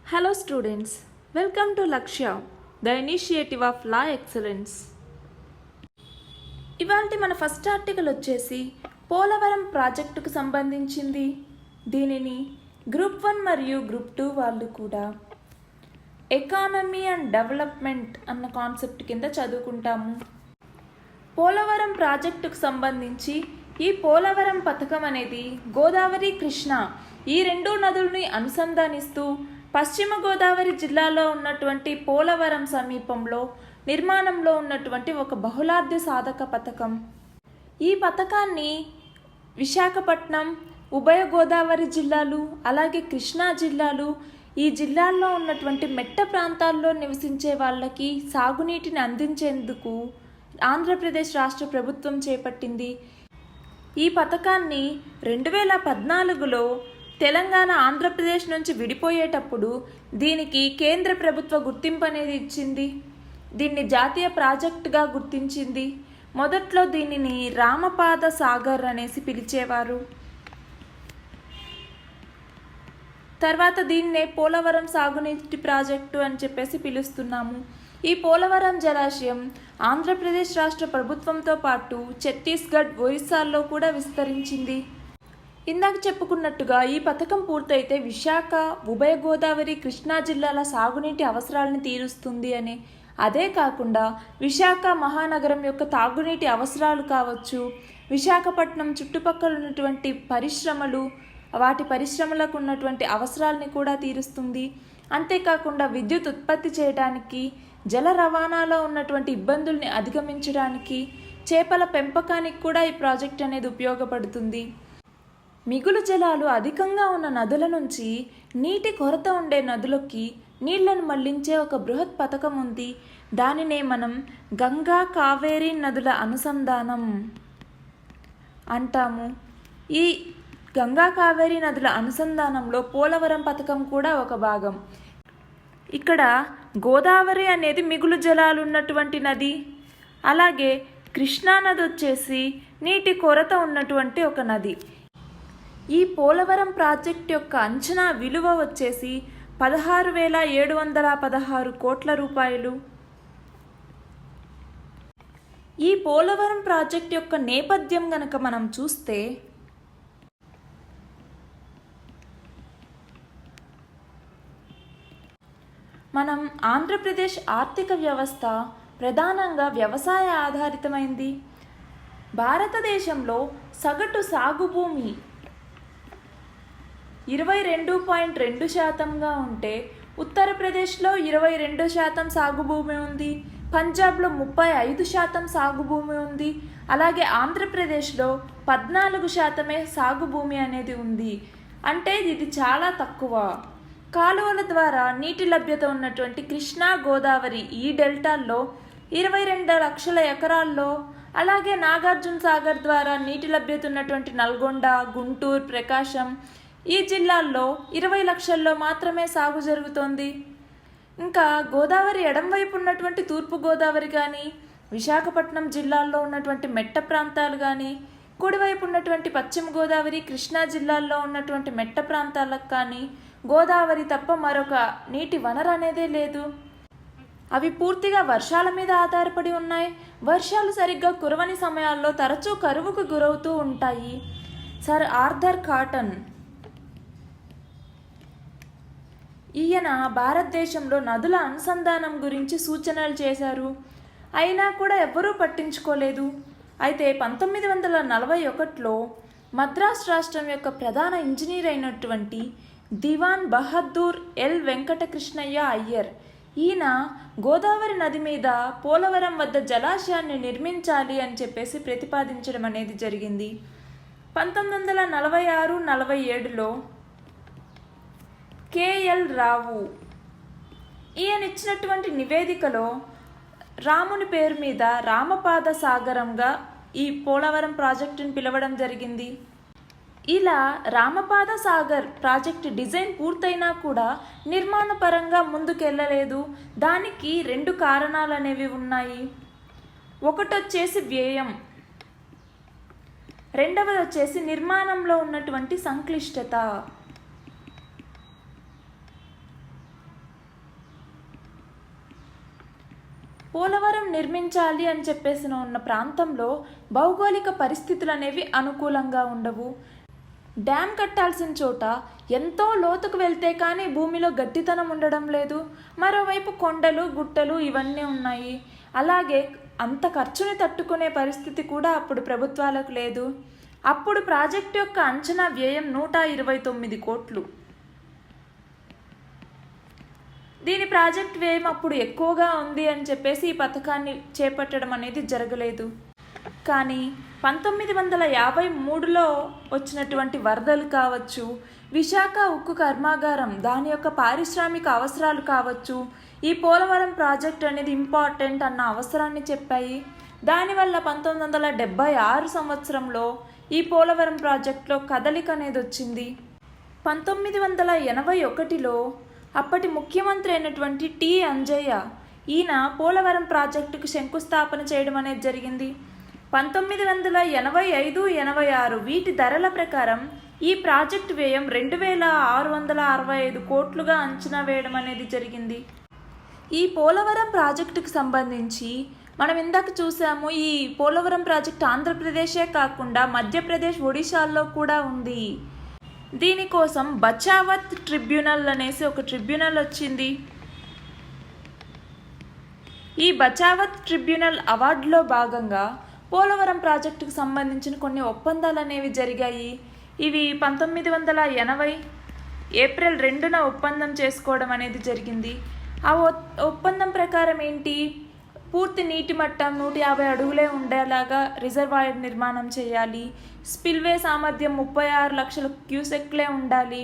Hello students, welcome to Lakshya, the initiative of Law Excellence. ఇవాల్టి మన first article వచ్చేసి పోలవరం ప్రాజెక్టుకు సంబంధించింది. దీనిని గ్రూప్ 1 మరియు గ్రూప్ 2 వాళ్ళు కూడా ఎకానమీ అండ్ డెవలప్మెంట్ అన్న కాన్సెప్ట్ కింద చదువుకుంటాము. పోలవరం ప్రాజెక్టుకు సంబంధించి ఈ పోలవరం పథకం అనేది గోదావరి, కృష్ణ ఈ రెండు నదులని అనుసంధానిస్తూ పశ్చిమ గోదావరి జిల్లాలో ఉన్నటువంటి పోలవరం సమీపంలో నిర్మాణంలో ఉన్నటువంటి ఒక బహుళార్థ సాధక పథకం. ఈ పథకాన్ని విశాఖపట్నం, ఉభయ గోదావరి జిల్లాలు, అలాగే కృష్ణా జిల్లాలు, ఈ జిల్లాల్లో ఉన్నటువంటి మెట్ట ప్రాంతాల్లో నివసించే వాళ్ళకి సాగునీటిని అందించేందుకు ఆంధ్రప్రదేశ్ రాష్ట్ర ప్రభుత్వం చేపట్టింది. ఈ పథకాన్ని 2014లో తెలంగాణ ఆంధ్రప్రదేశ్ నుంచి విడిపోయేటప్పుడు దీనికి కేంద్ర ప్రభుత్వ గుర్తింపు అనేది ఇచ్చింది. దీన్ని జాతీయ ప్రాజెక్టుగా గుర్తించింది. మొదట్లో దీనిని రామపాద సాగర్ అనేసి పిలిచేవారు. తర్వాత దీన్నే పోలవరం సాగునీటి ప్రాజెక్టు అని చెప్పేసి పిలుస్తున్నాము. ఈ పోలవరం జలాశయం ఆంధ్రప్రదేశ్ రాష్ట్ర ప్రభుత్వంతో పాటు ఛత్తీస్గఢ్, ఒరిస్సాల్లో కూడా విస్తరించింది. ఇందాక చెప్పుకున్నట్టుగా ఈ పథకం పూర్తయితే విశాఖ, ఉభయ గోదావరి, కృష్ణా జిల్లాల సాగునీటి అవసరాలను తీరుస్తుంది అని. అదే కాకుండా విశాఖ మహానగరం యొక్క తాగునీటి అవసరాలు కావచ్చు, విశాఖపట్నం చుట్టుపక్కల ఉన్నటువంటి పరిశ్రమలు, వాటి పరిశ్రమలకు ఉన్నటువంటి అవసరాలని కూడా తీరుస్తుంది. అంతేకాకుండా విద్యుత్ ఉత్పత్తి చేయడానికి, జల రవాణాలో ఉన్నటువంటి ఇబ్బందుల్ని అధిగమించడానికి, చేపల పెంపకానికి కూడా ఈ ప్రాజెక్ట్ అనేది ఉపయోగపడుతుంది. మిగులు జలాలు అధికంగా ఉన్న నదుల నుంచి నీటి కొరత ఉండే నదులకి నీళ్లను మళ్లించే ఒక బృహత్ పథకం ఉంది. దానినే మనం గంగా, కావేరీ నదుల అనుసంధానం అంటాము. ఈ గంగా, కావేరీ నదుల అనుసంధానంలో పోలవరం పథకం కూడా ఒక భాగం. ఇక్కడ గోదావరి అనేది మిగులు జలాలు ఉన్నటువంటి నది, అలాగే కృష్ణా నది వచ్చేసి నీటి కొరత ఉన్నటువంటి ఒక నది. ఈ పోలవరం ప్రాజెక్ట్ యొక్క అంచనా విలువ వచ్చేసి 16,716 కోట్ల రూపాయలు. ఈ పోలవరం ప్రాజెక్ట్ యొక్క నేపథ్యం గనక మనం చూస్తే మనం ఆంధ్రప్రదేశ్ ఆర్థిక వ్యవస్థ ప్రధానంగా వ్యవసాయ ఆధారితమైంది. భారతదేశంలో సగటు సాగు భూమి 22.2% ఉంటే ఉత్తరప్రదేశ్లో 22% సాగు భూమి ఉంది, పంజాబ్లో 35% సాగు భూమి ఉంది, అలాగే ఆంధ్రప్రదేశ్లో 14% సాగు భూమి అనేది ఉంది. అంటే ఇది చాలా తక్కువ. కాలువల ద్వారా నీటి లభ్యత ఉన్నటువంటి కృష్ణా, గోదావరి ఈ డెల్టాల్లో 22 లక్షల ఎకరాల్లో, అలాగే నాగార్జున సాగర్ ద్వారా నీటి లభ్యత ఉన్నటువంటి నల్గొండ, గుంటూరు, ప్రకాశం ఈ జిల్లాల్లో 20 లక్షల్లో మాత్రమే సాగు జరుగుతోంది. ఇంకా గోదావరి ఎడంవైపు ఉన్నటువంటి తూర్పు గోదావరి కానీ, విశాఖపట్నం జిల్లాల్లో ఉన్నటువంటి మెట్ట ప్రాంతాలు కానీ, కుడివైపు ఉన్నటువంటి పశ్చిమ గోదావరి, కృష్ణా జిల్లాల్లో ఉన్నటువంటి మెట్ట ప్రాంతాలకు కానీ గోదావరి తప్ప మరొక నీటి వనరు అనేదే లేదు. అవి పూర్తిగా వర్షాల మీద ఆధారపడి ఉన్నాయి. వర్షాలు సరిగ్గా కురవని సమయాల్లో తరచూ కరువుకు గురవుతూ ఉంటాయి. సర్ ఆర్థర్ కాటన్ ఈయన భారతదేశంలో నదుల అనుసంధానం గురించి సూచనలు చేశారు. అయినా కూడా ఎవ్వరూ పట్టించుకోలేదు. అయితే 1941లో మద్రాస్ రాష్ట్రం యొక్క ప్రధాన ఇంజనీర్ అయినటువంటి దివాన్ బహదూర్ ఎల్ వెంకటకృష్ణయ్య అయ్యర్ ఈయన గోదావరి నది మీద పోలవరం వద్ద జలాశయాన్ని నిర్మించాలి అని చెప్పేసి ప్రతిపాదించడం అనేది జరిగింది. 1946-47లో కేఎల్ రావు ఈయన ఇచ్చినటువంటి నివేదికలో రాముని పేరు మీద రామపాద సాగరంగా ఈ పోలవరం ప్రాజెక్టును పిలవడం జరిగింది. ఇలా రామపాద సాగర్ ప్రాజెక్టు డిజైన్ పూర్తయినా కూడా నిర్మాణ పరంగా ముందుకెళ్ళలేదు. దానికి 2 కారణాలు అనేవి ఉన్నాయి. ఒకటొచ్చేసి వ్యయం, రెండవది వచ్చేసి నిర్మాణంలో ఉన్నటువంటి సంక్లిష్టత. పోలవరం నిర్మించాలి అని చెప్పేసి ఉన్న ప్రాంతంలో భౌగోళిక పరిస్థితులు అనేవి అనుకూలంగా ఉండవు. డ్యామ్ కట్టాల్సిన చోట ఎంతో లోతుకు వెళ్తే కానీ భూమిలో గట్టితనం ఉండడం లేదు. మరోవైపు కొండలు గుట్టలు ఇవన్నీ ఉన్నాయి. అలాగే అంత ఖర్చుని తట్టుకునే పరిస్థితి కూడా అప్పుడు ప్రభుత్వాలకు లేదు. అప్పుడు ప్రాజెక్టు యొక్క అంచనా వ్యయం 129 కోట్లు. దీని ప్రాజెక్ట్ వ్యయం అప్పుడు ఎక్కువగా ఉంది అని చెప్పేసి ఈ పథకాన్ని చేపట్టడం అనేది జరగలేదు. కానీ 1953లో వచ్చినటువంటి వరదలు కావచ్చు, విశాఖ ఉక్కు కర్మాగారం దాని యొక్క పారిశ్రామిక అవసరాలు కావచ్చు, ఈ పోలవరం ప్రాజెక్ట్ అనేది ఇంపార్టెంట్ అన్న అవసరాన్ని చెప్పాయి. దానివల్ల 1976 సంవత్సరంలో ఈ పోలవరం ప్రాజెక్టులో కదలిక అనేది వచ్చింది. 1981లో అప్పటి ముఖ్యమంత్రి అయినటువంటి టి అంజయ్య ఈయన పోలవరం ప్రాజెక్టుకు శంకుస్థాపన చేయడం అనేది జరిగింది. 1985-86 వీటి ధరల ప్రకారం ఈ ప్రాజెక్టు వ్యయం 2665 కోట్లుగా అంచనా వేయడం అనేది జరిగింది. ఈ పోలవరం ప్రాజెక్టుకు సంబంధించి మనం ఇందాక చూసాము, ఈ పోలవరం ప్రాజెక్టు ఆంధ్రప్రదేశే కాకుండా మధ్యప్రదేశ్, ఒడిశాల్లో కూడా ఉంది. దీనికోసం బచావత్ ట్రిబ్యునల్ అనేసి ఒక ట్రిబ్యునల్ వచ్చింది. ఈ బచావత్ ట్రిబ్యునల్ అవార్డులో భాగంగా పోలవరం ప్రాజెక్టుకు సంబంధించిన కొన్ని ఒప్పందాలు అనేవి జరిగాయి. ఇవి 1980 ఏప్రిల్ 2న ఒప్పందం చేసుకోవడం అనేది జరిగింది. ఆ ఒప్పందం ప్రకారం ఏంటి, పూర్తి నీటి మట్టం 150 అడుగులే ఉండేలాగా రిజర్వాయర్ నిర్మాణం చేయాలి. స్పిల్వే సామర్థ్యం 36 లక్షల క్యూసెక్లే ఉండాలి.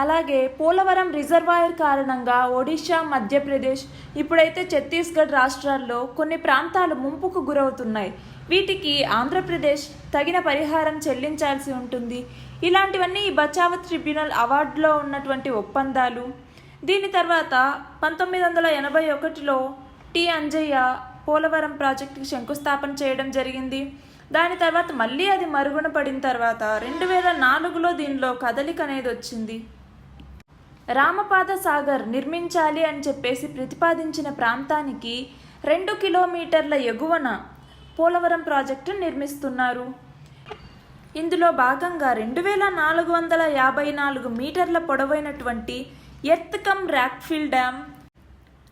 అలాగే పోలవరం రిజర్వాయర్ కారణంగా ఒడిశా, మధ్యప్రదేశ్, ఇప్పుడైతే ఛత్తీస్గఢ్ రాష్ట్రాల్లో కొన్ని ప్రాంతాలు ముంపుకు గురవుతున్నాయి. వీటికి ఆంధ్రప్రదేశ్ తగిన పరిహారం చెల్లించాల్సి ఉంటుంది. ఇలాంటివన్నీ ఈ బచావత్ ట్రిబ్యునల్ అవార్డులో ఉన్నటువంటి ఒప్పందాలు. దీని తర్వాత 1981లో టి అంజయ్య పోలవరం ప్రాజెక్టుకి శంకుస్థాపన చేయడం జరిగింది. దాని తర్వాత మళ్ళీ అది మరుగున పడిన తర్వాత 2004లో దీనిలో కదలిక అనేది వచ్చింది. రామపాద సాగర్ నిర్మించాలి అని చెప్పేసి ప్రతిపాదించిన ప్రాంతానికి 2 కిలోమీటర్ల ఎగువన పోలవరం ప్రాజెక్టు నిర్మిస్తున్నారు. ఇందులో భాగంగా 2454 మీటర్ల పొడవైనటువంటి ఎర్త్ కమ్ రాక్ఫిల్ డ్యామ్,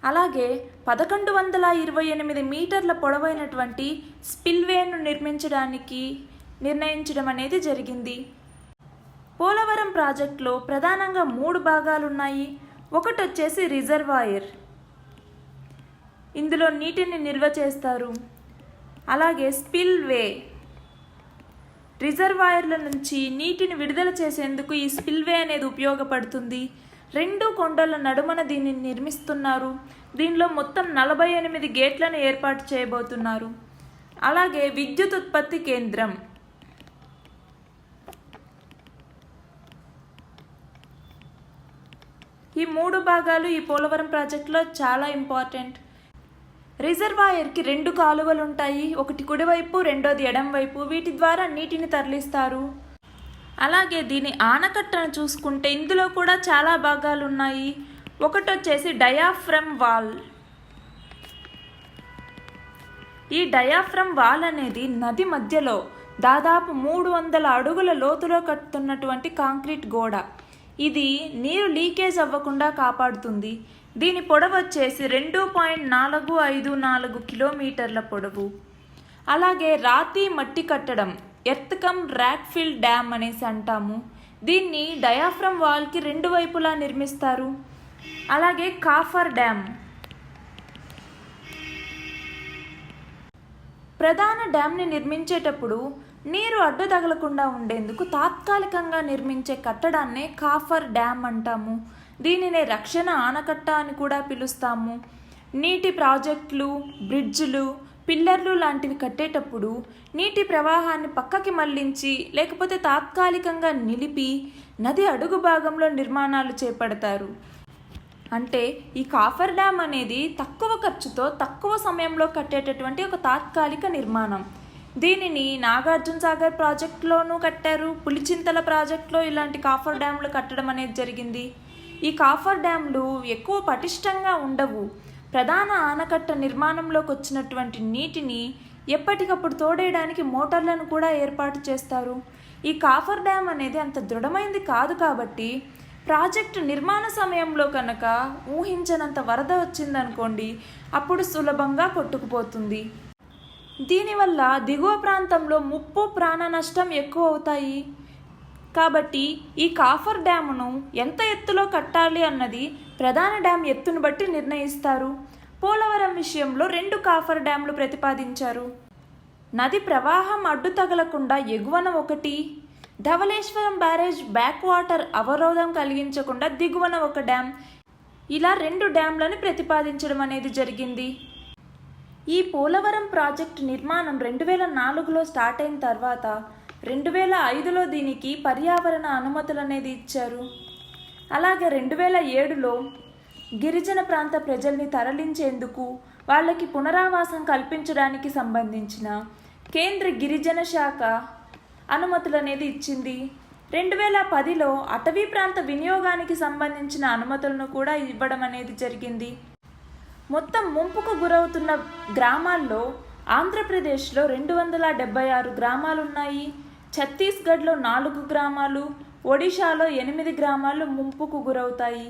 అలాగే 1128 మీటర్ల పొడవైనటువంటి స్పిల్వేను నిర్మించడానికి నిర్ణయించడం అనేది జరిగింది. పోలవరం ప్రాజెక్టులో ప్రధానంగా 3 భాగాలున్నాయి. ఒకటి వచ్చేసి రిజర్వాయర్, ఇందులో నీటిని నిల్వ చేస్తారు. అలాగే స్పిల్వే, రిజర్వాయర్ల నుంచి నీటిని విడుదల చేసేందుకు ఈ స్పిల్వే అనేది ఉపయోగపడుతుంది. 2 కొండల నడుమన దీన్ని నిర్మిస్తున్నారు. దీనిలో మొత్తం 48 గేట్లను ఏర్పాటు చేయబోతున్నారు. అలాగే విద్యుత్ ఉత్పత్తి కేంద్రం, ఈ 3 భాగాలు ఈ పోలవరం ప్రాజెక్టులో చాలా ఇంపార్టెంట్. రిజర్వాయర్కి 2 కాలువలు ఉంటాయి, ఒకటి కుడివైపు, రెండోది ఎడంవైపు. వీటి ద్వారా నీటిని తరలిస్తారు. అలాగే దీని ఆనకట్టను చూసుకుంటే ఇందులో కూడా చాలా భాగాలు ఉన్నాయి. ఒకటి వచ్చేసి డయాఫ్రమ్ వాల్. ఈ డయాఫ్రమ్ వాల్ అనేది నది మధ్యలో దాదాపు 300 అడుగుల లోతులో కట్టుతున్నటువంటి కాంక్రీట్ గోడ. ఇది నీరు లీకేజ్ అవ్వకుండా కాపాడుతుంది. దీని పొడవు వచ్చేసి 2.454 కిలోమీటర్ల పొడవు. అలాగే రాతి మట్టి కట్టడం, ఎర్త్ కమ్ రాక్ఫిల్ డ్యామ్ అనేసి అంటాము. దీన్ని డయాఫ్రమ్ వాల్కి 2 వైపులా నిర్మిస్తారు. అలాగే కాఫర్ డ్యామ్, ప్రధాన డ్యామ్ని నిర్మించేటప్పుడు నీరు అడ్డు తగలకుండా ఉండేందుకు తాత్కాలికంగా నిర్మించే కట్టడాన్నే కాఫర్ డ్యామ్ అంటాము. దీనినే రక్షణ ఆనకట్ట అని కూడా పిలుస్తాము. నీటి ప్రాజెక్టులు, బ్రిడ్జులు, పిల్లర్లు లాంటివి కట్టేటప్పుడు నీటి ప్రవాహాన్ని పక్కకి మళ్లించి లేకపోతే తాత్కాలికంగా నిలిపి నది అడుగు భాగంలో నిర్మాణాలు చేపడతారు. అంటే ఈ కాఫర్ డ్యామ్ అనేది తక్కువ ఖర్చుతో తక్కువ సమయంలో కట్టేటటువంటి ఒక తాత్కాలిక నిర్మాణం. దీనిని నాగార్జున సాగర్ ప్రాజెక్టులోనూ కట్టారు, పులిచింతల ప్రాజెక్టులో ఇలాంటి కాఫర్ డ్యామ్లు కట్టడం అనేది జరిగింది. ఈ కాఫర్ డ్యామ్లు ఎక్కువ పటిష్టంగా ఉండవు. ప్రధాన ఆనకట్ట నిర్మాణంలోకి వచ్చినటువంటి నీటిని ఎప్పటికప్పుడు తోడేయడానికి మోటార్లను కూడా ఏర్పాటు చేస్తారు. ఈ కాఫర్ డ్యామ్ అనేది అంత దృఢమైంది కాదు కాబట్టి ప్రాజెక్టు నిర్మాణ సమయంలో కనుక ఊహించనంత వరద వచ్చిందనుకోండి, అప్పుడు సులభంగా కొట్టుకుపోతుంది. దీనివల్ల దిగువ ప్రాంతంలో ముప్పు, ప్రాణ నష్టం ఎక్కువ అవుతాయి. కాబట్టి ఈ కాఫర్ డ్యామును ఎంత ఎత్తులో కట్టాలి అన్నది ప్రధాన డ్యామ్ ఎత్తును బట్టి నిర్ణయిస్తారు. పోలవరం విషయంలో 2 కాఫర్ డ్యాములు ప్రతిపాదించారు. నది ప్రవాహం అడ్డు తగలకుండా ఎగువన ఒకటి, ధవళేశ్వరం బ్యారేజ్ బ్యాక్ వాటర్ అవరోధం కలిగించకుండా దిగువన ఒక డ్యామ్, ఇలా 2 డ్యామ్లను ప్రతిపాదించడం అనేది జరిగింది. ఈ పోలవరం ప్రాజెక్టు నిర్మాణం 2004లో స్టార్ట్ అయిన తర్వాత 2005లో దీనికి పర్యావరణ అనుమతులు అనేది ఇచ్చారు. అలాగే 2007లో గిరిజన ప్రాంత ప్రజల్ని తరలించేందుకు వాళ్ళకి పునరావాసం కల్పించడానికి సంబంధించిన కేంద్ర గిరిజన శాఖ అనుమతులు అనేది ఇచ్చింది. 2010లో అటవీ ప్రాంత వినియోగానికి సంబంధించిన అనుమతులను కూడా ఇవ్వడం అనేది జరిగింది. మొత్తం ముంపుకు గురవుతున్న గ్రామాల్లో ఆంధ్రప్రదేశ్లో 276 గ్రామాలు ఉన్నాయి. ఛత్తీస్గఢ్లో 4 గ్రామాలు, ఒడిశాలో 8 గ్రామాలు ముంపుకు గురవుతాయి.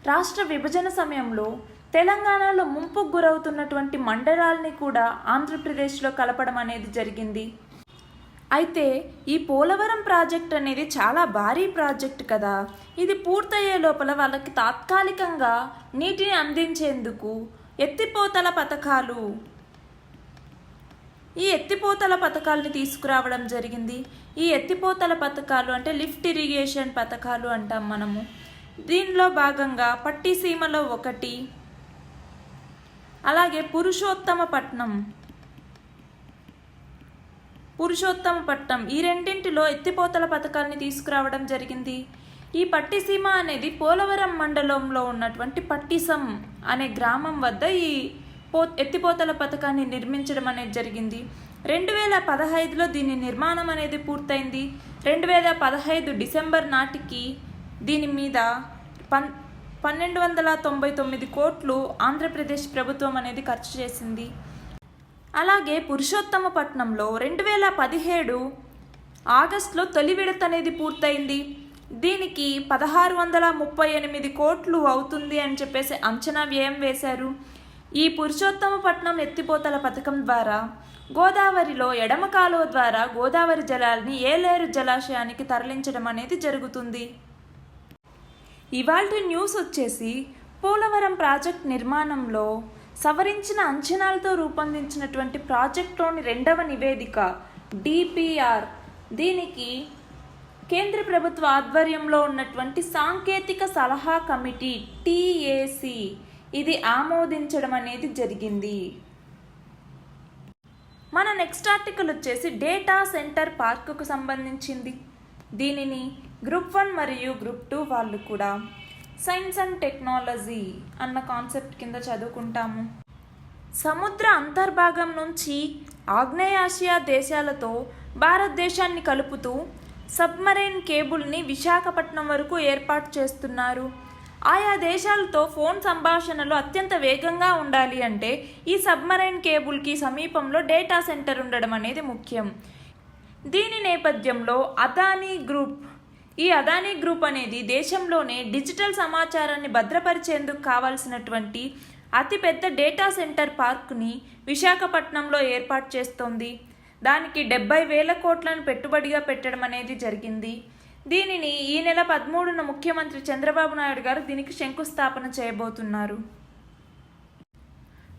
రాష్ట్ర విభజన సమయంలో తెలంగాణలో ముంపుకు గురవుతున్నటువంటి మండలాల్ని కూడా ఆంధ్రప్రదేశ్లో కలపడం అనేది జరిగింది. అయితే ఈ పోలవరం ప్రాజెక్ట్ అనేది చాలా భారీ ప్రాజెక్ట్ కదా, ఇది పూర్తయ్యే లోపల వాళ్ళకి తాత్కాలికంగా నీటిని అందించేందుకు ఎత్తిపోతల పథకాలని తీసుకురావడం జరిగింది. ఈ ఎత్తిపోతల పథకాలు అంటే లిఫ్ట్ ఇరిగేషన్ పథకాలు అంటాం మనము. దీనిలో భాగంగా పట్టిసీమలో ఒకటి, అలాగే పురుషోత్తమపట్నం ఈ రెండింటిలో ఎత్తిపోతల పథకాలని తీసుకురావడం జరిగింది. ఈ పట్టిసీమ అనేది పోలవరం మండలంలో ఉన్నటువంటి పట్టిసం అనే గ్రామం వద్ద ఈ ఎత్తిపోతల పథకాన్ని నిర్మించడం అనేది జరిగింది. 2015లో దీని నిర్మాణం అనేది పూర్తయింది. 2015 డిసెంబర్ నాటికి దీని మీద 1299 కోట్లు ఆంధ్రప్రదేశ్ ప్రభుత్వం అనేది ఖర్చు చేసింది. అలాగే పురుషోత్తమపట్నంలో 2017 ఆగస్టులో తొలి విడత అనేది పూర్తయింది. దీనికి 1638 కోట్లు అవుతుంది అని చెప్పేసి అంచనా వ్యయం వేశారు. ఈ పురుషోత్తమపట్నం ఎత్తిపోతల పథకం ద్వారా గోదావరిలో ఎడమ కాలువ ద్వారా గోదావరి జలాల్ని ఏలేరు జలాశయానికి తరలించడం అనేది జరుగుతుంది. ఇవాల్టి న్యూస్ వచ్చేసి పోలవరం ప్రాజెక్ట్ నిర్మాణంలో సవరించిన అంచనాలతో రూపొందించినటువంటి ప్రాజెక్టులోని 2వ నివేదిక డిపిఆర్, దీనికి కేంద్ర ప్రభుత్వ ఆధ్వర్యంలో ఉన్నటువంటి సాంకేతిక సలహా కమిటీ టిఏసి ఇది ఆమోదించడం అనేది జరిగింది. మన నెక్స్ట్ ఆర్టికల్ వచ్చేసి డేటా సెంటర్ పార్కుకు సంబంధించింది. దీనిని గ్రూప్ 1 మరియు గ్రూప్ 2 వాళ్ళు కూడా సైన్స్ అండ్ టెక్నాలజీ అన్న కాన్సెప్ట్ కింద చదువుకుంటాము. సముద్ర అంతర్భాగం నుంచి ఆగ్నేయాసియా దేశాలతో భారతదేశాన్ని కలుపుతూ సబ్మరైన్ కేబుల్ని విశాఖపట్నం వరకు ఏర్పాటు చేస్తున్నారు. ఆయా దేశాలతో ఫోన్ సంభాషణలు అత్యంత వేగంగా ఉండాలి అంటే ఈ సబ్మరైన్ కేబుల్కి సమీపంలో డేటా సెంటర్ ఉండడం అనేది ముఖ్యం. దీని నేపథ్యంలో ఈ అదానీ గ్రూప్ అనేది దేశంలోనే డిజిటల్ సమాచారాన్ని భద్రపరిచేందుకు కావాల్సినటువంటి అతిపెద్ద డేటా సెంటర్ పార్క్ని విశాఖపట్నంలో ఏర్పాటు చేస్తోంది. దానికి 70,000 కోట్లను పెట్టుబడిగా పెట్టడం అనేది జరిగింది. దీనిని ఈ నెల 13న ముఖ్యమంత్రి చంద్రబాబు నాయుడు గారు దీనికి శంకుస్థాపన చేయబోతున్నారు.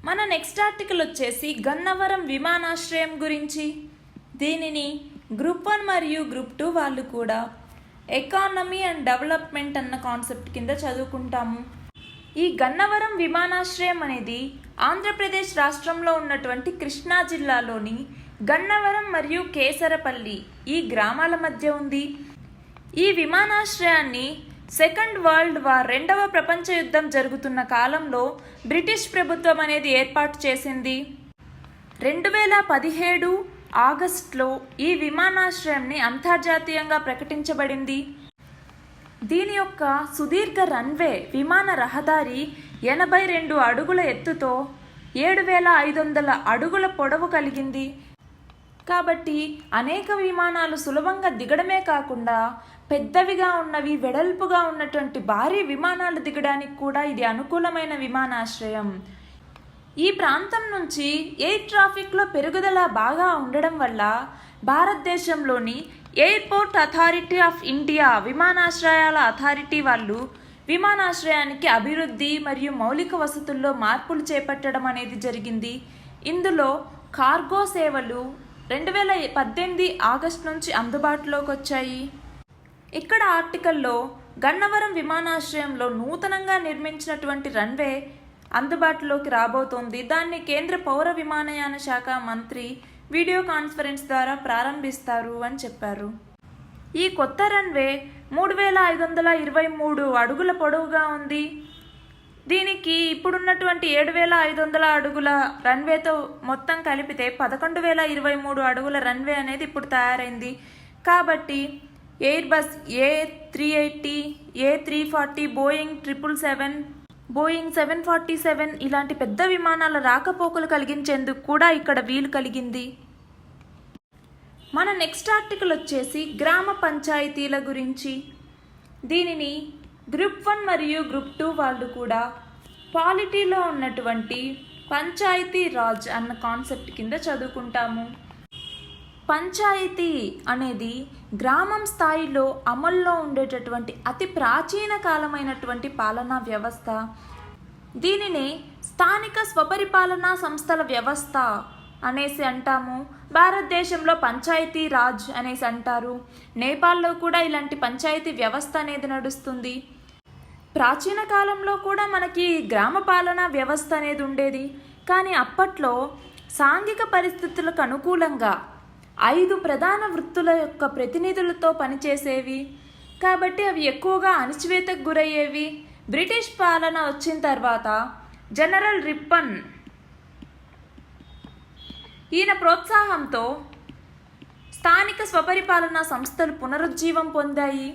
మన నెక్స్ట్ ఆర్టికల్ వచ్చేసి గన్నవరం విమానాశ్రయం గురించి. దీనిని గ్రూప్ 1 మరియు గ్రూప్ 2 వాళ్ళు కూడా ఎకానమీ అండ్ డెవలప్మెంట్ అన్న కాన్సెప్ట్ కింద చదువుకుంటాము. ఈ గన్నవరం విమానాశ్రయం అనేది ఆంధ్రప్రదేశ్ రాష్ట్రంలో ఉన్నటువంటి కృష్ణా జిల్లాలోని గన్నవరం మరియు కేసరపల్లి ఈ గ్రామాల మధ్య ఉంది. ఈ విమానాశ్రయాన్ని సెకండ్ వరల్డ్ వార్ 2వ ప్రపంచ యుద్ధం జరుగుతున్న కాలంలో బ్రిటిష్ ప్రభుత్వం అనేది ఏర్పాటు చేసింది. 2017 ఆగస్టులో ఈ విమానాశ్రయాన్ని అంతర్జాతీయంగా ప్రకటించబడింది. దీని యొక్క సుదీర్ఘ రన్వే విమాన రహదారి 82 అడుగుల ఎత్తుతో 7,500 అడుగుల పొడవు కలిగింది. కాబట్టి అనేక విమానాలు సులభంగా దిగడమే కాకుండా పెద్దవిగా ఉన్నవి, వెడల్పుగా ఉన్నటువంటి భారీ విమానాలు దిగడానికి కూడా ఇది అనుకూలమైన విమానాశ్రయం. ఈ ప్రాంతం నుంచి ఎయిర్ ట్రాఫిక్లో పెరుగుదల బాగా ఉండడం వల్ల భారతదేశంలోని ఎయిర్పోర్ట్ అథారిటీ ఆఫ్ ఇండియా విమానాశ్రయాల అథారిటీ వాళ్ళు విమానాశ్రయానికి అభివృద్ధి మరియు మౌలిక వసతుల్లో మార్పులు చేపట్టడం అనేది జరిగింది. ఇందులో కార్గో సేవలు 2018 ఆగస్టు నుంచి అందుబాటులోకి వచ్చాయి. ఇక్కడ ఆర్టికల్లో గన్నవరం విమానాశ్రయంలో నూతనంగా నిర్మించినటువంటి రన్వే అందుబాటులోకి రాబోతోంది. దాన్ని కేంద్ర పౌర విమానయాన శాఖ మంత్రి వీడియో కాన్ఫరెన్స్ ద్వారా ప్రారంభిస్తారు అని చెప్పారు. ఈ కొత్త రన్వే 3,523 అడుగుల పొడవుగా ఉంది. దీనికి ఇప్పుడున్నటువంటి 7,500 అడుగుల రన్వేతో మొత్తం కలిపితే 11,023 అడుగుల రన్వే అనేది ఇప్పుడు తయారైంది. కాబట్టి air bus A380, A340, Boeing 777, Boeing 747 ఇలాంటి పెద్ద విమానాల రాకపోకలు కలిగించేందుకు కూడా ఇక్కడ వీలు కలిగింది. మన నెక్స్ట్ ఆర్టికల్ వచ్చేసి గ్రామ పంచాయతీల గురించి. దీనిని గ్రూప్ 1 మరియు గ్రూప్ 2 వాళ్ళు కూడా పాలిటీలో ఉన్నటువంటి పంచాయతీ రాజ్ అన్న కాన్సెప్ట్ కింద చదువుకుంటాము. పంచాయతీ అనేది గ్రామం స్థాయిలో అమల్లో ఉండేటటువంటి అతి ప్రాచీన కాలమైనటువంటి పాలనా వ్యవస్థ. దీనిని స్థానిక స్వపరిపాలనా సంస్థల వ్యవస్థ అనేసి అంటాము. భారతదేశంలో పంచాయతీ రాజ్ అనేసి అంటారు. నేపాల్లో కూడా ఇలాంటి పంచాయతీ వ్యవస్థ అనేది నడుస్తుంది. ప్రాచీన కాలంలో కూడా మనకి గ్రామ పాలనా వ్యవస్థ అనేది ఉండేది. కానీ అప్పట్లో సాంఘిక పరిస్థితులకు అనుకూలంగా 5 ప్రధాన వృత్తుల యొక్క ప్రతినిధులతో పనిచేసేవి. కాబట్టి అవి ఎక్కువగా అణచివేతకు గురయ్యేవి. బ్రిటిష్ పాలన వచ్చిన తర్వాత జనరల్ రిప్పన్ ఈయన ప్రోత్సాహంతో స్థానిక స్వపరిపాలనా సంస్థలు పునరుజ్జీవం పొందాయి.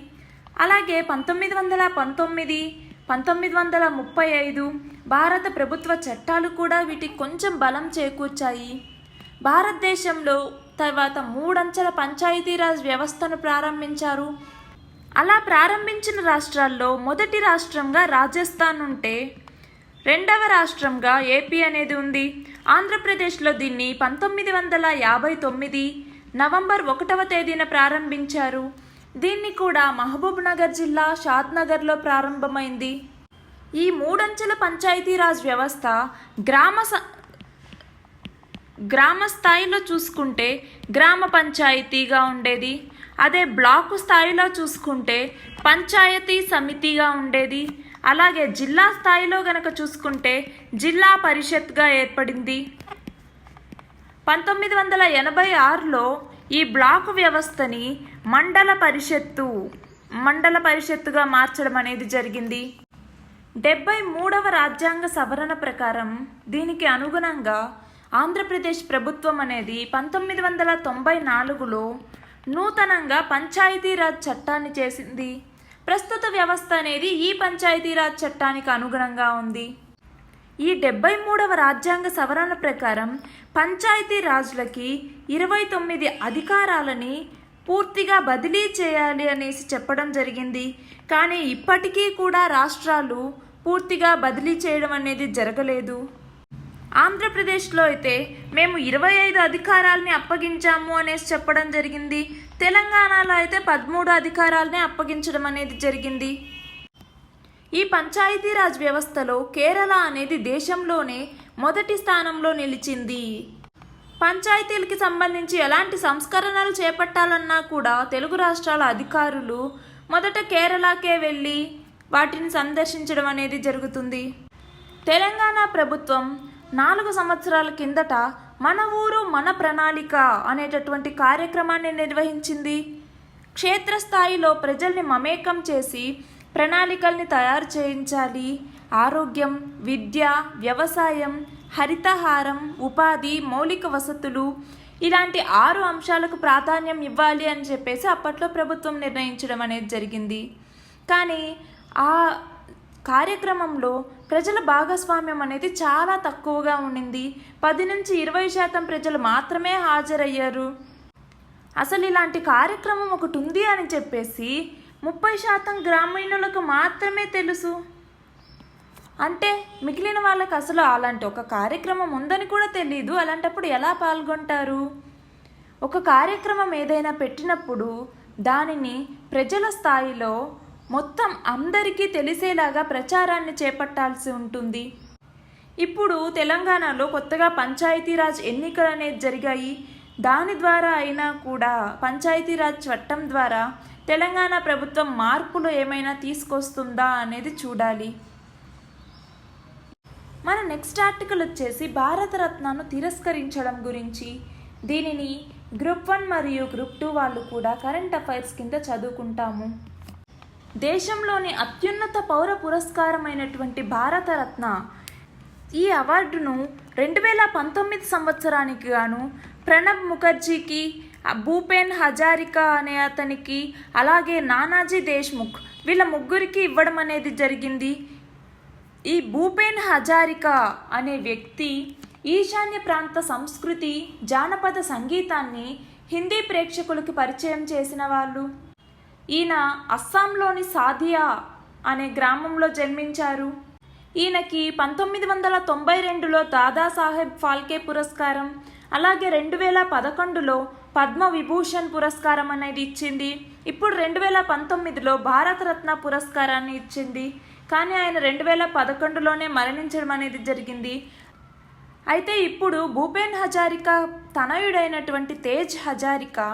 అలాగే 1919, 1935 భారత ప్రభుత్వ చట్టాలు కూడా వీటికి కొంచెం బలం చేకూర్చాయి. భారతదేశంలో తర్వాత 3 అంచెల పంచాయతీరాజ్ వ్యవస్థను ప్రారంభించారు. అలా ప్రారంభించిన రాష్ట్రాల్లో మొదటి రాష్ట్రంగా రాజస్థాన్ ఉంటే రెండవ రాష్ట్రంగా ఏపీ అనేది ఉంది. ఆంధ్రప్రదేశ్లో దీన్ని 1959 నవంబర్ 1వ తేదీన ప్రారంభించారు. దీన్ని కూడా మహబూబ్ నగర్ జిల్లా షాద్నగర్లో ప్రారంభమైంది. ఈ 3 అంచెల పంచాయతీరాజ్ వ్యవస్థ గ్రామ స్థాయిలో చూసుకుంటే గ్రామ పంచాయతీగా ఉండేది. అదే బ్లాకు స్థాయిలో చూసుకుంటే పంచాయతీ సమితిగా ఉండేది. అలాగే జిల్లా స్థాయిలో గనక చూసుకుంటే జిల్లా పరిషత్గా ఏర్పడింది. 1986లో ఈ బ్లాకు వ్యవస్థని మండల పరిషత్తుగా మార్చడం అనేది జరిగింది. 73వ రాజ్యాంగ సవరణ ప్రకారం దీనికి అనుగుణంగా ఆంధ్రప్రదేశ్ ప్రభుత్వం అనేది 1994లో నూతనంగా పంచాయతీరాజ్ చట్టాన్ని చేసింది. ప్రస్తుత వ్యవస్థ అనేది ఈ పంచాయతీరాజ్ చట్టానికి అనుగుణంగా ఉంది. ఈ 73వ రాజ్యాంగ సవరణ ప్రకారం పంచాయతీరాజ్లకి 29 అధికారాలని పూర్తిగా బదిలీ చేయాలి అనేసి చెప్పడం జరిగింది. కానీ ఇప్పటికీ కూడా రాష్ట్రాలు పూర్తిగా బదిలీ చేయడం అనేది జరగలేదు. ఆంధ్రప్రదేశ్లో అయితే మేము 25 అధికారాలని అప్పగించాము అనేసి చెప్పడం జరిగింది. తెలంగాణలో అయితే 13 అధికారాలని అప్పగించడం అనేది జరిగింది. ఈ పంచాయతీరాజ్ వ్యవస్థలో కేరళ అనేది దేశంలోనే మొదటి స్థానంలో నిలిచింది. పంచాయతీలకి సంబంధించి ఎలాంటి సంస్కరణలు చేపట్టాలన్నా కూడా తెలుగు రాష్ట్రాల అధికారులు మొదట కేరళకే వెళ్ళి వాటిని సందర్శించడం అనేది జరుగుతుంది. తెలంగాణ ప్రభుత్వం 4 సంవత్సరాల కిందట మన ఊరు మన ప్రణాళిక అనేటటువంటి కార్యక్రమాన్ని నిర్వహించింది. క్షేత్రస్థాయిలో ప్రజల్ని మమేకం చేసి ప్రణాళికల్ని తయారు చేయించాలి. ఆరోగ్యం, విద్య, వ్యవసాయం, హరితహారం, ఉపాధి, మౌలిక వసతులు ఇలాంటి 6 అంశాలకు ప్రాధాన్యం ఇవ్వాలి అని చెప్పేసి అప్పట్లో ప్రభుత్వం నిర్ణయించడం అనేది జరిగింది. కానీ కార్యక్రమంలో ప్రజల భాగస్వామ్యం అనేది చాలా తక్కువగా ఉండింది. 10 నుంచి 20% ప్రజలు మాత్రమే హాజరయ్యారు. అసలు ఇలాంటి కార్యక్రమం ఒకటి ఉంది అని చెప్పేసి 30% గ్రామీణులకు మాత్రమే తెలుసు. అంటే మిగిలిన వాళ్ళకి అసలు అలాంటి ఒక కార్యక్రమం ఉందని కూడా తెలీదు. అలాంటప్పుడు ఎలా పాల్గొంటారు? ఒక కార్యక్రమం ఏదైనా పెట్టినప్పుడు దానిని ప్రజల స్థాయిలో మొత్తం అందరికీ తెలిసేలాగా ప్రచారాన్ని చేపట్టాల్సి ఉంటుంది. ఇప్పుడు తెలంగాణలో కొత్తగా పంచాయతీరాజ్ ఎన్నికలు అనేది జరిగాయి. దాని ద్వారా అయినా కూడా పంచాయతీరాజ్ చట్టం ద్వారా తెలంగాణ ప్రభుత్వం మార్పులు ఏమైనా తీసుకొస్తుందా అనేది చూడాలి. మన నెక్స్ట్ ఆర్టికల్ వచ్చేసి భారతరత్నను తిరస్కరించడం గురించి. దీనిని గ్రూప్ 1 మరియు గ్రూప్ 2 వాళ్ళు కూడా కరెంట్ అఫైర్స్ కింద చదువుకుంటాము. దేశంలోని అత్యున్నత పౌర పురస్కారమైనటువంటి భారతరత్న ఈ అవార్డును 2019 సంవత్సరానికి గాను ప్రణబ్ ముఖర్జీకి, భూపేన్ హజారికా అనే అతనికి, అలాగే నానాజీ దేశ్ముఖ్ వీళ్ళ ముగ్గురికి ఇవ్వడం అనేది జరిగింది. ఈ భూపేన్ హజారికా అనే వ్యక్తి ఈశాన్య ప్రాంత సంస్కృతి, జానపద సంగీతాన్ని హిందీ ప్రేక్షకులకు పరిచయం చేసిన వాళ్ళు. ఈయన అస్సాంలోని సాదియా అనే గ్రామంలో జన్మించారు. ఈయనకి 1992లో దాదాసాహెబ్ ఫాల్కే పురస్కారం, అలాగే 2011లో పద్మ విభూషణ్ పురస్కారం అనేది ఇచ్చింది. ఇప్పుడు 2019లో భారతరత్న పురస్కారాన్ని ఇచ్చింది. కానీ ఆయన 2011లోనే మరణించడం అనేది జరిగింది. అయితే ఇప్పుడు భూపేన్ హజారికా తనయుడైనటువంటి తేజ్ హజారికా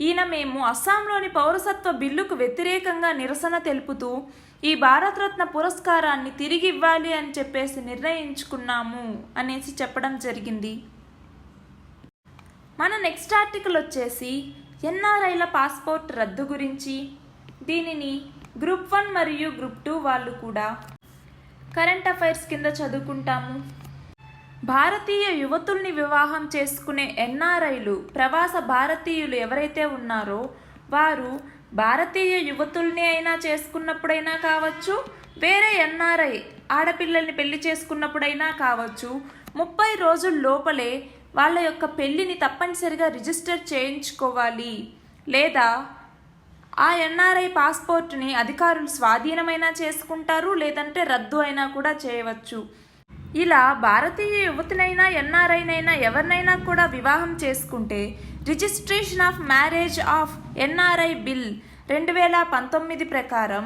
ఈయన మేము అస్సాంలోని పౌరసత్వ బిల్లుకు వ్యతిరేకంగా నిరసన తెలుపుతూ ఈ భారతరత్న పురస్కారాన్ని తిరిగి ఇవ్వాలి అని చెప్పేసి నిర్ణయించుకున్నాము అనేసి చెప్పడం జరిగింది. మన నెక్స్ట్ ఆర్టికల్ వచ్చేసి ఎన్ఆర్ఐల పాస్పోర్ట్ రద్దు గురించి. దీనిని గ్రూప్ 1 మరియు గ్రూప్ 2 వాళ్ళు కూడా కరెంట్ అఫైర్స్ కింద చదువుకుంటాము. భారతీయ యువతుల్ని వివాహం చేసుకునే ఎన్ఆర్ఐలు, ప్రవాస భారతీయులు ఎవరైతే ఉన్నారో వారు భారతీయ యువతుల్ని అయినా చేసుకున్నప్పుడైనా కావచ్చు, వేరే ఎన్ఆర్ఐ ఆడపిల్లల్ని పెళ్లి చేసుకున్నప్పుడైనా కావచ్చు, 30 రోజుల లోపలే వాళ్ళ యొక్క పెళ్లిని తప్పనిసరిగా రిజిస్టర్ చేయించుకోవాలి. లేదా ఆ ఎన్ఆర్ఐ పాస్పోర్ట్ని అధికారులు స్వాధీనమైనా చేసుకుంటారు, లేదంటే రద్దు అయినా కూడా చేయవచ్చు. ఇలా భారతీయ యువతినైనా ఎన్ఆర్ఐనైనా ఎవరినైనా కూడా వివాహం చేసుకుంటే registration of marriage of NRI bill 2019 ప్రకారం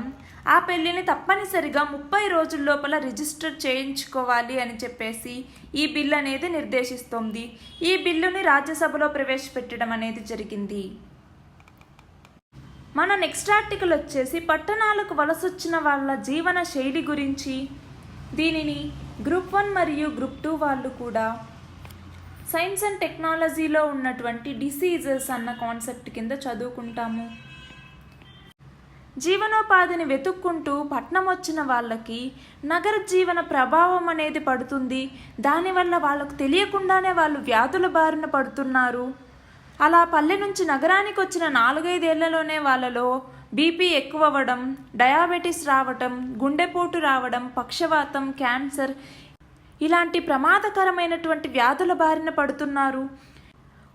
ఆ పెళ్లిని తప్పనిసరిగా 30 రోజుల లోపల రిజిస్టర్ చేయించుకోవాలి అని చెప్పేసి ఈ బిల్ అనేది నిర్దేశిస్తోంది. ఈ బిల్లుని రాజ్యసభలో ప్రవేశపెట్టడం అనేది జరిగింది. మన నెక్స్ట్ ఆర్టికల్ వచ్చేసి పట్టణాలకు వలసొచ్చిన వాళ్ళ జీవన శైలి గురించి. దీనిని గ్రూప్ 1 మరియు గ్రూప్ 2 వాళ్ళు కూడా సైన్స్ అండ్ టెక్నాలజీలో ఉన్నటువంటి డిసీజెస్ అన్న కాన్సెప్ట్ కింద చదువుకుంటాము. జీవనోపాధిని వెతుక్కుంటూ పట్నం వచ్చిన వాళ్ళకి నగర జీవన ప్రభావం అనేది పడుతుంది. దానివల్ల వాళ్ళకు తెలియకుండానే వాళ్ళు వ్యాధుల బారిన పడుతున్నారు. అలా పల్లె నుంచి నగరానికి వచ్చిన 4-5 ఏళ్లలోనే వాళ్ళలో బీపీ ఎక్కువ అవ్వడం, డయాబెటీస్ రావటం, గుండెపోటు రావడం, పక్షవాతం, క్యాన్సర్ ఇలాంటి ప్రమాదకరమైనటువంటి వ్యాధుల బారిన పడుతున్నారు.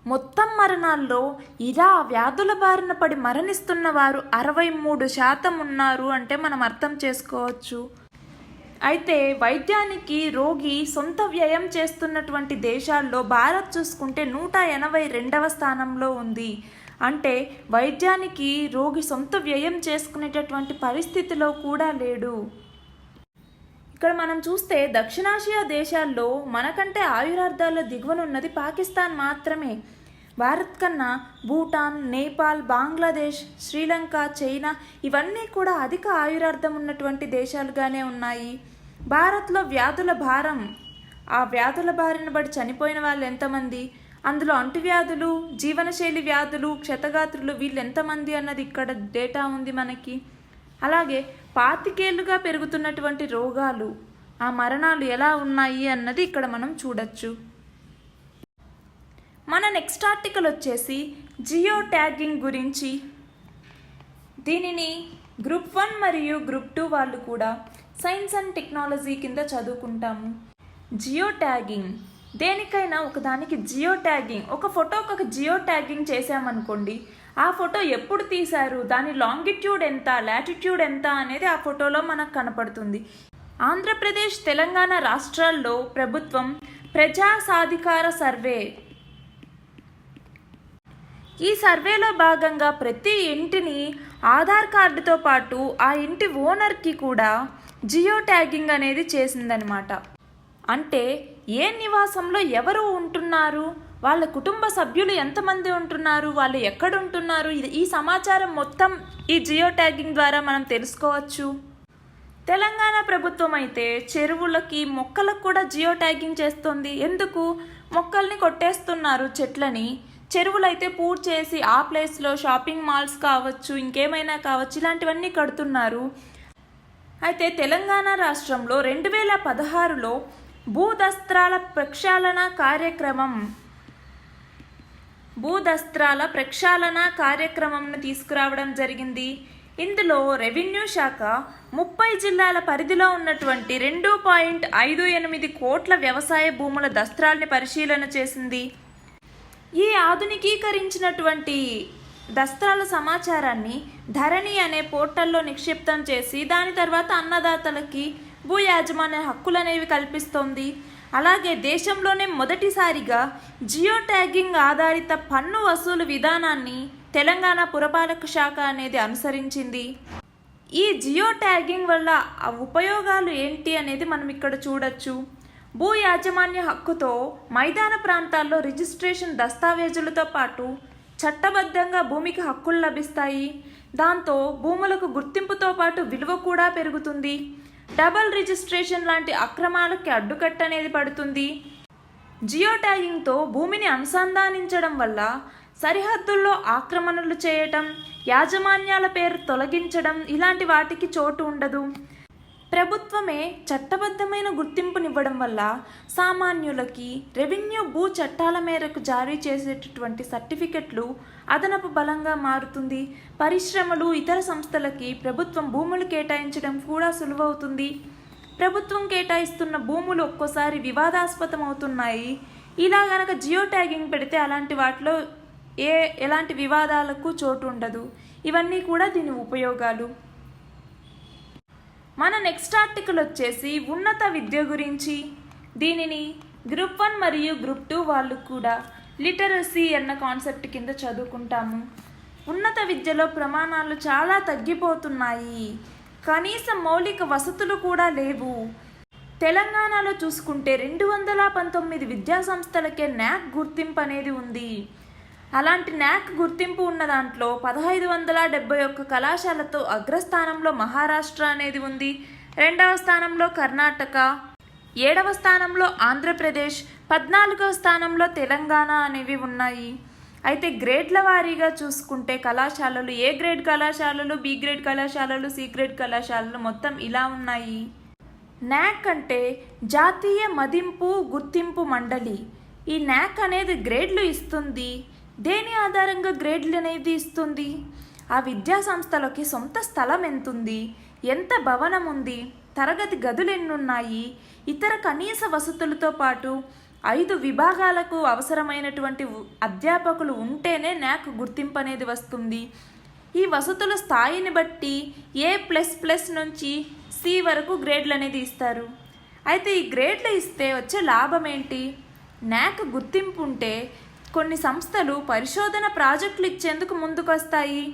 మొత్తం మరణాల్లో ఇలా వ్యాధుల బారిన పడి మరణిస్తున్న వారు 63% ఉన్నారు అంటే మనం అర్థం చేసుకోవచ్చు. అయితే వైద్యానికి రోగి సొంత వ్యయం చేస్తున్నటువంటి దేశాల్లో భారత్ చూసుకుంటే 182వ స్థానంలో ఉంది. అంటే వైద్యానికి రోగి సొంత వ్యయం చేసుకునేటటువంటి పరిస్థితిలో కూడా లేడు. ఇక్కడ మనం చూస్తే దక్షిణాసియా దేశాల్లో మనకంటే ఆయురార్థాల్లో దిగువనున్నది పాకిస్తాన్ మాత్రమే. భారత్ కన్నా భూటాన్, నేపాల్, బంగ్లాదేశ్, శ్రీలంక, చైనా ఇవన్నీ కూడా అధిక ఆయురార్థం ఉన్నటువంటి దేశాలుగానే ఉన్నాయి. భారత్లో వ్యాధుల భారం, ఆ వ్యాధుల బారిన పడి చనిపోయిన వాళ్ళు ఎంతమంది, అందులో అంటువ్యాధులు, జీవనశైలి వ్యాధులు, క్షతగాత్రులు వీళ్ళు ఎంతమంది అన్నది ఇక్కడ డేటా ఉంది మనకి. అలాగే 25 ఏళ్లుగా పెరుగుతున్నటువంటి రోగాలు, ఆ మరణాలు ఎలా ఉన్నాయి అన్నది ఇక్కడ మనం చూడొచ్చు. మన నెక్స్ట్ ఆర్టికల్ వచ్చేసి జియో ట్యాగింగ్ గురించి. దీనిని గ్రూప్ 1 మరియు గ్రూప్ 2 వాళ్ళు కూడా సైన్స్ అండ్ టెక్నాలజీ కింద చదువుకుంటాము. జియో ట్యాగింగ్, దేనికైనా ఒకదానికి జియో ట్యాగింగ్, ఒక ఫోటోకి ఒక జియో ట్యాగింగ్ చేసామనుకోండి, ఆ ఫోటో ఎప్పుడు తీశారు, దాని లాంగిట్యూడ్ ఎంత, లాటిట్యూడ్ ఎంత అనేది ఆ ఫోటోలో మనకు కనపడుతుంది. ఆంధ్రప్రదేశ్, తెలంగాణ రాష్ట్రాల్లో ప్రభుత్వం ప్రజా సాధికార సర్వే, ఈ సర్వేలో భాగంగా ప్రతి ఇంటిని ఆధార్ కార్డుతో పాటు ఆ ఇంటి ఓనర్కి కూడా జియో ట్యాగింగ్ అనేది చేసిందనమాట. అంటే ఏ నివాసంలో ఎవరు ఉంటున్నారు, వాళ్ళ కుటుంబ సభ్యులు ఎంతమంది ఉంటున్నారు, వాళ్ళు ఎక్కడ ఉంటున్నారు, ఈ సమాచారం మొత్తం ఈ జియో ట్యాగింగ్ ద్వారా మనం తెలుసుకోవచ్చు. తెలంగాణ ప్రభుత్వం అయితే చెరువులకి, మొక్కలకు కూడా జియో ట్యాగింగ్ చేస్తుంది. ఎందుకు? మొక్కల్ని కొట్టేస్తున్నారు, చెట్లని. చెరువులు అయితే పూర్తి చేసి ఆ ప్లేస్లో షాపింగ్ మాల్స్ కావచ్చు, ఇంకేమైనా కావచ్చు, ఇలాంటివన్నీ కడుతున్నారు. అయితే తెలంగాణ రాష్ట్రంలో 2016లో భూదస్త్రాల ప్రక్షాళన కార్యక్రమంను తీసుకురావడం జరిగింది. ఇందులో రెవెన్యూ శాఖ 30 జిల్లాల పరిధిలో ఉన్నటువంటి 2.58 కోట్ల వ్యవసాయ భూముల దస్త్రాల్ని పరిశీలన చేసింది. ఈ ఆధునికీకరించినటువంటి దస్త్రాల సమాచారాన్ని ధరణి అనే పోర్టల్లో నిక్షిప్తం చేసి దాని తర్వాత అన్నదాతలకి భూ యాజమాన్య హక్కులు అనేవి కల్పిస్తోంది. అలాగే దేశంలోనే మొదటిసారిగా జియో ట్యాగింగ్ ఆధారిత పన్ను వసూలు విధానాన్ని తెలంగాణ పురపాలక శాఖ అనేది అనుసరించింది. ఈ జియో ట్యాగింగ్ వల్ల ఉపయోగాలు ఏంటి అనేది మనం ఇక్కడ చూడొచ్చు. భూ యాజమాన్య హక్కుతో మైదాన ప్రాంతాల్లో రిజిస్ట్రేషన్ దస్తావేజులతో పాటు చట్టబద్ధంగా భూమికి హక్కులు లభిస్తాయి. దాంతో భూములకు గుర్తింపుతో పాటు విలువ కూడా పెరుగుతుంది. డబల్ రిజిస్ట్రేషన్ లాంటి అక్రమాలకి అడ్డుకట్ట అనేది పడుతుంది. జియో ట్యాగింగ్తో భూమిని అనుసంధానించడం వల్ల సరిహద్దుల్లో ఆక్రమణలు చేయటం, యాజమాన్యాల పేరు తొలగించడం ఇలాంటి వాటికి చోటు ఉండదు. ప్రభుత్వమే చట్టబద్ధమైన గుర్తింపునివ్వడం వల్ల సామాన్యులకి రెవెన్యూ భూ చట్టాల మేరకు జారీ చేసేటటువంటి సర్టిఫికెట్లు అదనపు బలంగా మారుతుంది. పరిశ్రమలు, ఇతర సంస్థలకి ప్రభుత్వం భూములు కేటాయించడం కూడా సులువవుతుంది. ప్రభుత్వం కేటాయిస్తున్న భూములు ఒక్కోసారి వివాదాస్పదం అవుతున్నాయి. ఇలా గనక జియో ట్యాగింగ్ పెడితే అలాంటి వాటిలో ఎలాంటి వివాదాలకు చోటు ఉండదు. ఇవన్నీ కూడా దీని ఉపయోగాలు. మన నెక్స్ట్ ఆర్టికల్ వచ్చేసి ఉన్నత విద్య గురించి. దీనిని గ్రూప్ 1 మరియు గ్రూప్ 2 వాళ్ళు కూడా లిటరసీ అన్న కాన్సెప్ట్ కింద చదువుకుంటాము. ఉన్నత విద్యలో ప్రమాణాలు చాలా తగ్గిపోతున్నాయి. కనీస మౌలిక వసతులు కూడా లేవు. తెలంగాణలో చూసుకుంటే 219 విద్యా సంస్థలకే న్యాక్ గుర్తింపు అనేది ఉంది. అలాంటి న్యాక్ గుర్తింపు ఉన్న దాంట్లో 1571 కళాశాలతో అగ్రస్థానంలో మహారాష్ట్ర అనేది ఉంది. 2వ స్థానంలో కర్ణాటక, 7వ స్థానంలో ఆంధ్రప్రదేశ్, 14వ స్థానంలో తెలంగాణ అనేవి ఉన్నాయి. అయితే గ్రేడ్ల వారీగా చూసుకుంటే కళాశాలలు ఏ గ్రేడ్ కళాశాలలు, బి గ్రేడ్ కళాశాలలు, సి గ్రేడ్ కళాశాలలు మొత్తం ఇలా ఉన్నాయి. న్యాక్ అంటే జాతీయ మదింపు గుర్తింపు మండలి. ఈ న్యాక్ అనేది గ్రేడ్లు ఇస్తుంది. దేని ఆధారంగా గ్రేడ్లు అనేది ఇస్తుంది? ఆ విద్యా సంస్థలకి సొంత స్థలం ఎంతుంది, ఎంత భవనం ఉంది, తరగతి గదులు ఎన్నున్నాయి, ఇతర కనీస వసతులతో పాటు 5 విభాగాలకు అవసరమైనటువంటి అధ్యాపకులు ఉంటేనే న్యాక్ గుర్తింపు అనేది వస్తుంది. ఈ వసతుల స్థాయిని బట్టి A++ నుంచి C వరకు గ్రేడ్లు అనేది ఇస్తారు. అయితే ఈ గ్రేడ్లు ఇస్తే వచ్చే లాభం ఏంటి? న్యాక్ గుర్తింపు ఉంటే కొన్ని సంస్థలు పరిశోధన ప్రాజెక్టులు ఇచ్చేందుకు ముందుకొస్తాయి.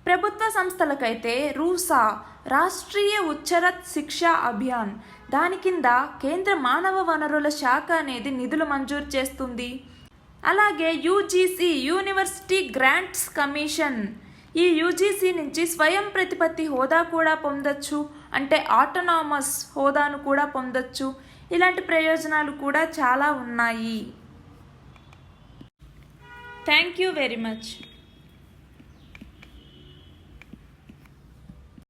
ప్రభుత్వ సంస్థలకైతే రూసా, రాష్ట్రీయ ఉచ్చరత్ శిక్షా అభియాన్, దాని కింద కేంద్ర మానవ వనరుల శాఖ అనేది నిధులు మంజూరు చేస్తుంది. అలాగే యూజీసీ, యూనివర్సిటీ గ్రాంట్స్ కమిషన్, ఈ యూజీసీ నుంచి స్వయం ప్రతిపత్తి హోదా కూడా పొందొచ్చు. అంటే ఆటోనామస్ హోదాను కూడా పొందొచ్చు. ఇలాంటి ప్రయోజనాలు కూడా చాలా ఉన్నాయి. Thank you very much.